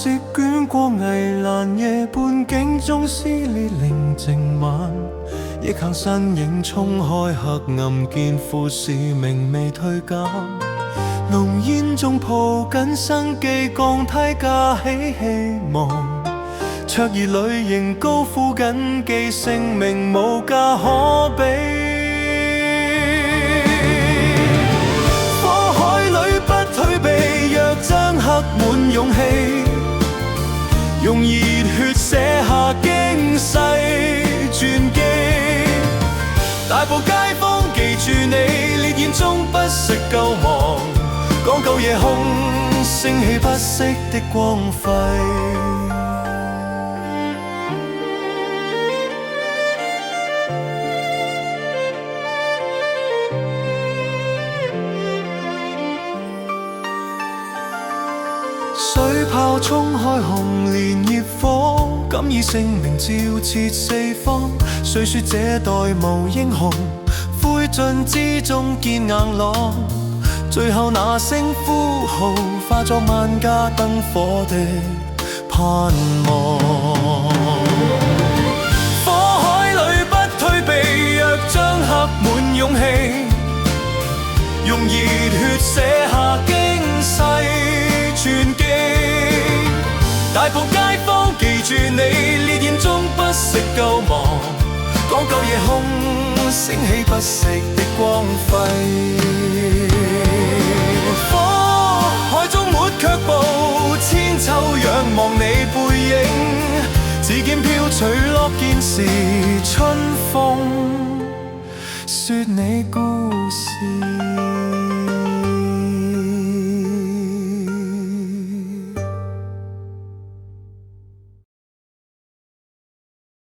色捲過危難夜，半徑中撕裂寧靜晚，逆行身影衝開黑暗，肩負使命未退減。濃煙中抱緊生機，鋼梯架起希望，灼熱裏仍高呼緊記，性命無價可比。火海裏不退避，若將刻滿勇氣，用熱血寫下驚世傳記。大埔街坊記住你，烈焰中不惜救亡，講究夜空升起不息的光輝。水炮衝開紅蓮業火，敢以性命照徹四方。誰說這代無英雄，灰燼之中見硬朗。最後那聲呼號，化作萬家燈火的盼望。火海裏不退避，若將刻滿勇氣，用熱血寫下驚世傳記。大埔街坊記住你，烈焰中不惜救亡，講究夜空升起不息的光輝。火海中沒卻步，千秋仰望你背影，指劍飄隨落劍時，春風說你故事。